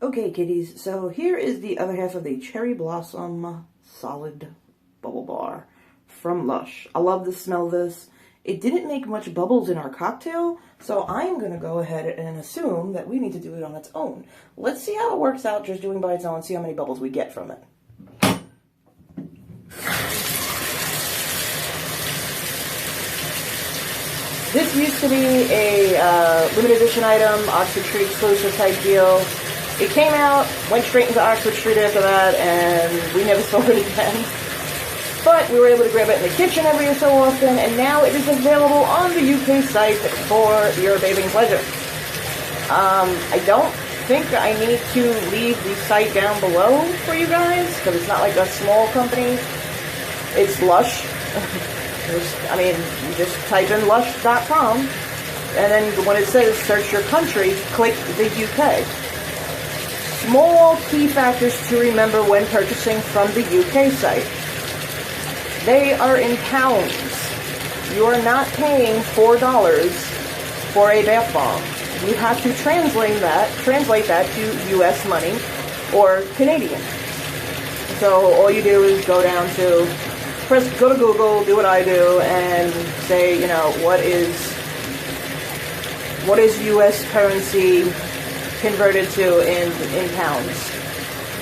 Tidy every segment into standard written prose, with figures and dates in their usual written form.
Okay, kitties, so here is the other half of the Cherry Blossom Solid Bubble Bar from Lush. I love the smell of this. It didn't make much bubbles in our cocktail, so I'm going to go ahead and assume that we need to do it on its own. Let's see how it works out just doing by its own, see how many bubbles we get from it. This used to be a limited edition item, Oxford Street exclusive type deal. It came out, went straight into Oxford Street after that, and we never saw it again. But we were able to grab it in the kitchen every so often, and now it is available on the UK site for your bathing pleasure. I don't think I need to leave the site down below for you guys, because it's not like a small company. It's Lush. You just type in lush.com, and then when it says search your country, click the UK. Small key factors to remember when purchasing from the UK site. They are in pounds. You are not paying $4 for a bath bomb. You have to translate that to US money or Canadian. So all you do is go to Google, do what I do, and say, what is US currency converted to in pounds,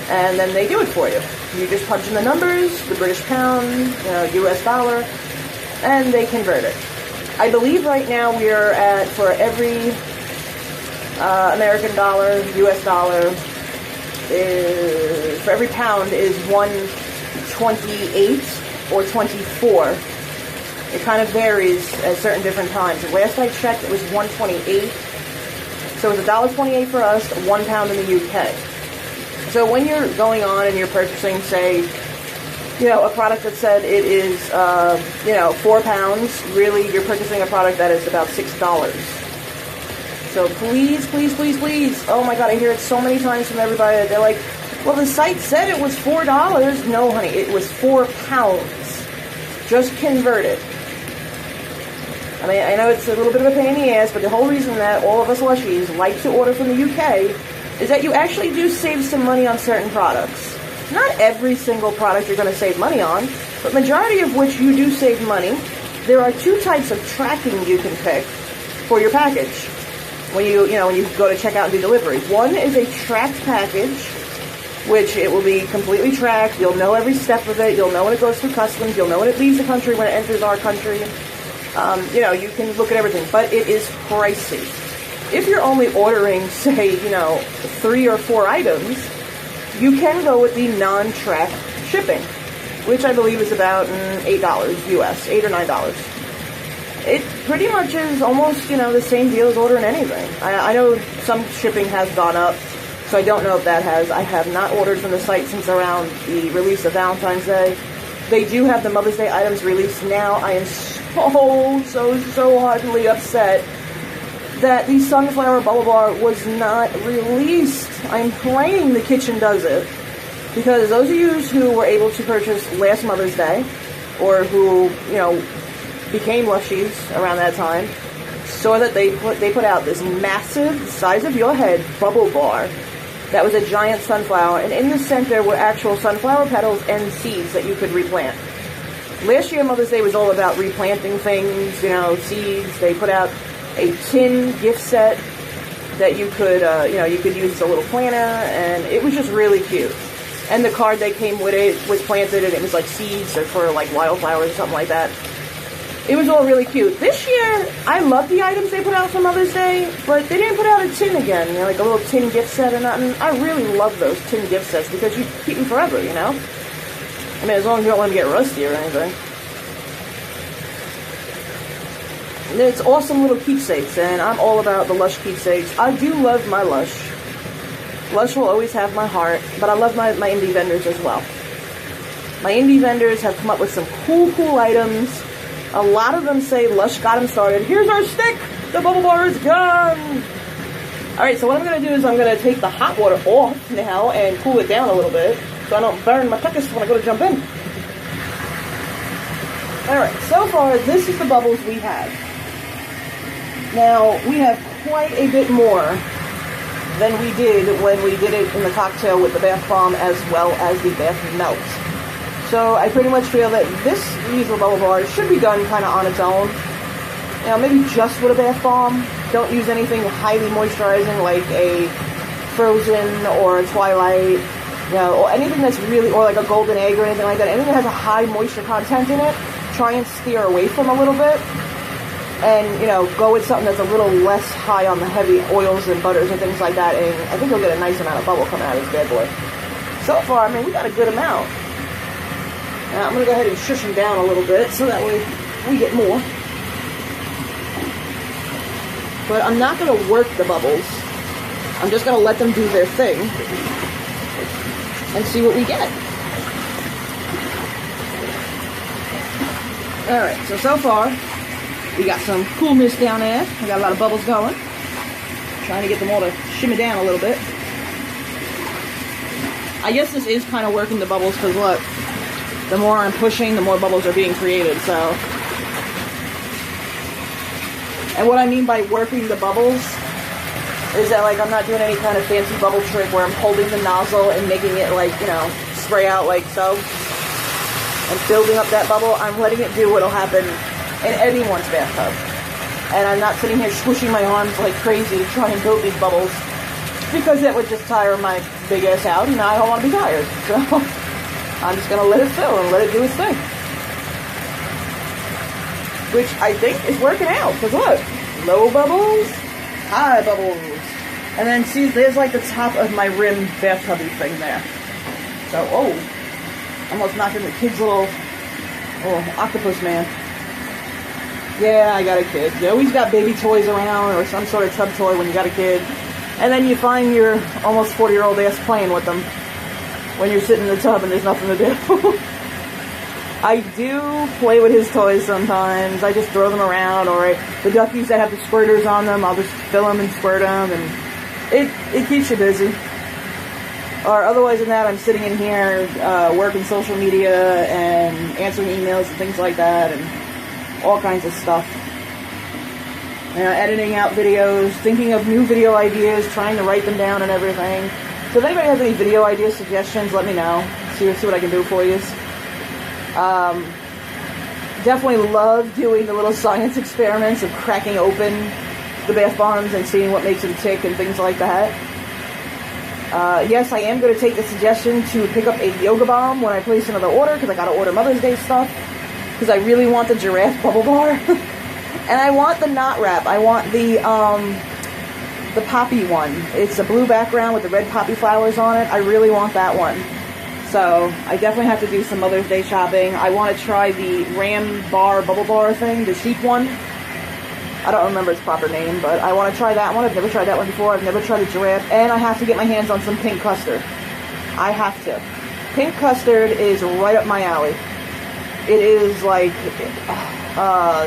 and then they do it for you. You just punch in the numbers, the British pound, US dollar, and they convert it. I believe right now we are at, for every American dollar, US dollar, for every pound is 1.28 or 24. It kind of varies at certain different times. Last I checked, it was 1.28. So it's $1.28 for us, £1 in the UK. So when you're going on and you're purchasing, say, a product that said it is, £4, really you're purchasing a product that is about $6. So please, please, please, please. Oh my God, I hear it so many times from everybody. They're like, well, the site said it was $4. No, honey, it was £4. Just convert it. I know it's a little bit of a pain in the ass, but the whole reason that all of us Lushies like to order from the UK is that you actually do save some money on certain products. Not every single product you're going to save money on, but majority of which you do save money. There are two types of tracking you can pick for your package when you go to checkout and do delivery. One is a tracked package, which it will be completely tracked. You'll know every step of it. You'll know when it goes through customs. You'll know when it leaves the country, when it enters our country. You can look at everything, but it is pricey. If you're only ordering, say, 3 or 4 items, you can go with the non-tracked shipping, which I believe is about $8 US, $8 or $9. It pretty much is almost, the same deal as ordering anything. I know some shipping has gone up, so I don't know if that has. I have not ordered from the site since around the release of Valentine's Day. They do have the Mother's Day items released now. I am so heartily upset that the Sunflower Bubble Bar was not released. I'm praying the kitchen does it, because those of you who were able to purchase last Mother's Day, or who, became Lushies around that time, saw that they put out this massive, the size of your head, bubble bar that was a giant sunflower, and in the center were actual sunflower petals and seeds that you could replant. Last year, Mother's Day was all about replanting things, seeds. They put out a tin gift set that you could use as a little planter, and it was just really cute. And the card that came with it was planted, and it was like seeds or for like wildflowers or something like that. It was all really cute. This year, I love the items they put out for Mother's Day, but they didn't put out a tin again, like a little tin gift set or nothing. I really love those tin gift sets because you keep them forever, as long as you don't let them get rusty or anything. And it's awesome little keepsakes, and I'm all about the Lush keepsakes. I do love my Lush. Lush will always have my heart, but I love my indie vendors as well. My indie vendors have come up with some cool items. A lot of them say Lush got them started. Here's our stick! The bubble bar is gone! Alright, so what I'm going to do is I'm going to take the hot water off now and cool it down a little bit so I don't burn my tuchus when I go to jump in. Alright, so far this is the bubbles we have. Now, we have quite a bit more than we did when we did it in the cocktail with the bath bomb as well as the bath melt. So I pretty much feel that this reusable bubble bar should be done kind of on its own. You know, maybe just with a bath bomb. Don't use anything highly moisturizing like a Frozen or a Twilight, you know, or anything that's really, or like a Golden Egg or anything like that. Anything that has a high moisture content in it, try and steer away from a little bit. And, you know, go with something that's a little less high on the heavy oils and butters and things like that. And I think you'll get a nice amount of bubble coming out of this bad boy. So far, I mean, we got a good amount. Now, I'm going to go ahead and shush them down a little bit so that way we get more. But I'm not going to work the bubbles. I'm just going to let them do their thing and see what we get. Alright, so far, we got some coolness down there. We got a lot of bubbles going. Trying to get them all to shimmy down a little bit. I guess this is kind of working the bubbles because look, the more I'm pushing, the more bubbles are being created, so. And what I mean by working the bubbles is that, like, I'm not doing any kind of fancy bubble trick where I'm holding the nozzle and making it, like, you know, spray out like so. And building up that bubble. I'm letting it do what'll happen in anyone's bathtub. And I'm not sitting here squishing my arms like crazy to try and build these bubbles, because that would just tire my big ass out, and I don't want to be tired. So I'm just going to let it fill and let it do its thing. Which I think is working out, because look, low bubbles, high bubbles. And then see, there's like the top of my rim bathtubby thing there. So, oh, almost knocking the kid's little octopus man. Yeah, I got a kid. You always got baby toys around or some sort of tub toy when you got a kid. And then you find your almost 40-year-old ass playing with them when you're sitting in the tub and there's nothing to do. I do play with his toys sometimes. I just throw them around, or the duckies that have the squirters on them, I'll just fill them and squirt them, and it keeps you busy. Or otherwise than that, I'm sitting in here working social media and answering emails and things like that, and all kinds of stuff. You know, editing out videos, thinking of new video ideas, trying to write them down and everything. So if anybody has any video idea suggestions, let me know. See what I can do for you. Definitely love doing the little science experiments of cracking open the bath bombs and seeing what makes them tick and things like that. Yes, I am going to take the suggestion to pick up a yoga bomb when I place another order, because I got to order Mother's Day stuff, because I really want the giraffe bubble bar. And I want the knot wrap. I want the poppy one. It's a blue background with the red poppy flowers on it. I really want that one. So I definitely have to do some Mother's Day shopping. I want to try the Ram Bar Bubble Bar thing, the sheep one. I don't remember its proper name, but I want to try that one. I've never tried that one before. I've never tried a giraffe. And I have to get my hands on some pink custard. I have to. Pink custard is right up my alley. It is like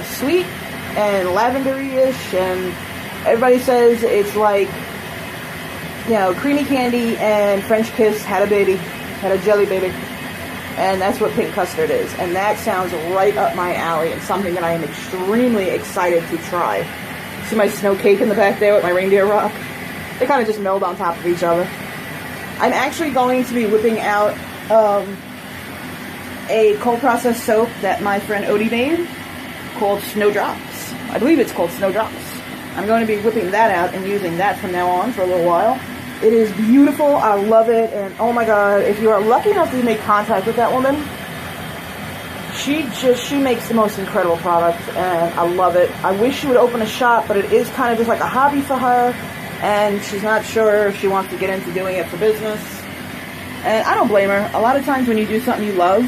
sweet and lavendery-ish, and everybody says it's like, you know, creamy candy and French kiss had a baby. Had a jelly baby, and that's what pink custard is, and that sounds right up my alley and something that I am extremely excited to try. See my snow cake in the back there with my reindeer rock? They kind of just meld on top of each other. I'm actually going to be whipping out a cold processed soap that my friend Odie made called Snowdrops. I believe it's called Snowdrops. I'm going to be whipping that out and using that from now on for a little while. It is beautiful. I love it. And oh my god, if you are lucky enough to make contact with that woman, she makes the most incredible product, and I love it. I wish she would open a shop, but it is kind of just like a hobby for her, and she's not sure if she wants to get into doing it for business. And I don't blame her. A lot of times when you do something you love,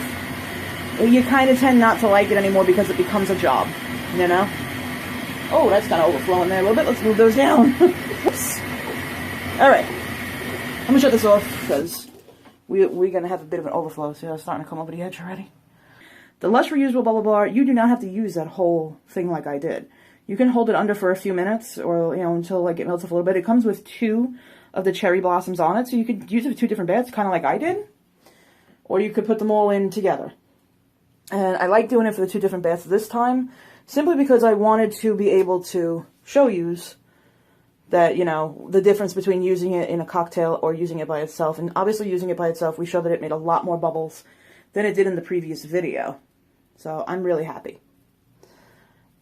you kind of tend not to like it anymore because it becomes a job, you know? Oh, that's kind of overflowing there a little bit. Let's move those down. Whoops. Alright. I'm going to shut this off because we're going to have a bit of an overflow. See how it's starting to come over the edge already? The Lush Reusable Bubble Bar, you do not have to use that whole thing like I did. You can hold it under for a few minutes, or, you know, until like it melts off a little bit. It comes with 2 of the cherry blossoms on it, so you could use it with 2 different baths, kind of like I did. Or you could put them all in together. And I like doing it for the 2 different baths this time, simply because I wanted to be able to show you that, you know, the difference between using it in a cocktail or using it by itself. And obviously using it by itself, we showed that it made a lot more bubbles than it did in the previous video. So I'm really happy.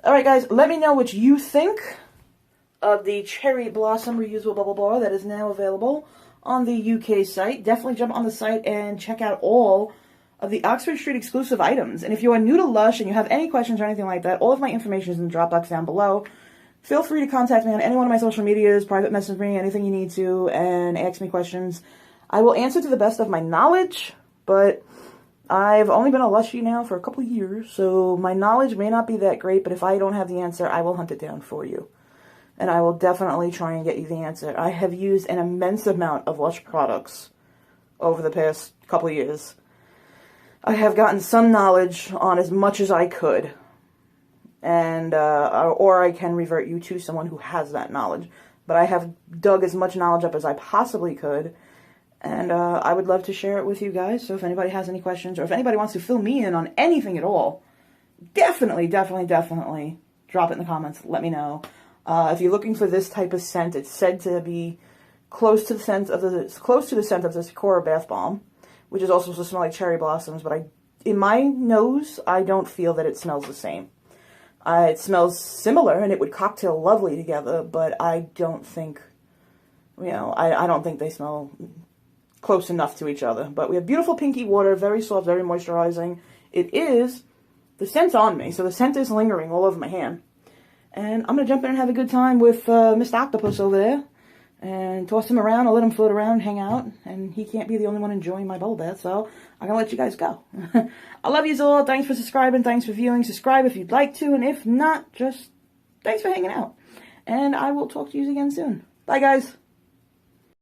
Alright guys, let me know what you think of the Cherry Blossom Reusable Bubble Bar that is now available on the UK site. Definitely jump on the site and check out all of the Oxford Street exclusive items. And if you are new to Lush and you have any questions or anything like that, all of my information is in the drop box down below. Feel free to contact me on any one of my social medias, private message me, anything you need to, and ask me questions. I will answer to the best of my knowledge, but I've only been a Lushie now for a couple years, so my knowledge may not be that great, but if I don't have the answer, I will hunt it down for you. And I will definitely try and get you the answer. I have used an immense amount of Lush products over the past couple years. I have gotten some knowledge on as much as I could. And or I can revert you to someone who has that knowledge. But I have dug as much knowledge up as I possibly could, and I would love to share it with you guys. So if anybody has any questions, or if anybody wants to fill me in on anything at all, definitely drop it in the comments. Let me know. If you're looking for this type of scent, it's said to be close to the scent of the Sakura bath bomb, which is also supposed to smell like cherry blossoms. But in my nose, I don't feel that it smells the same. It smells similar, and it would cocktail lovely together, but I don't think, you know, I don't think they smell close enough to each other. But we have beautiful pinky water, very soft, very moisturizing. The scent's on me, so the scent is lingering all over my hand. And I'm going to jump in and have a good time with Mr. Octopus over there, and toss him around, I'll let him float around, hang out, and he can't be the only one enjoying my bubble bath, so I'm going to let you guys go. I love you all. Thanks for subscribing. Thanks for viewing. Subscribe if you'd like to, and if not, just thanks for hanging out. And I will talk to you again soon. Bye, guys.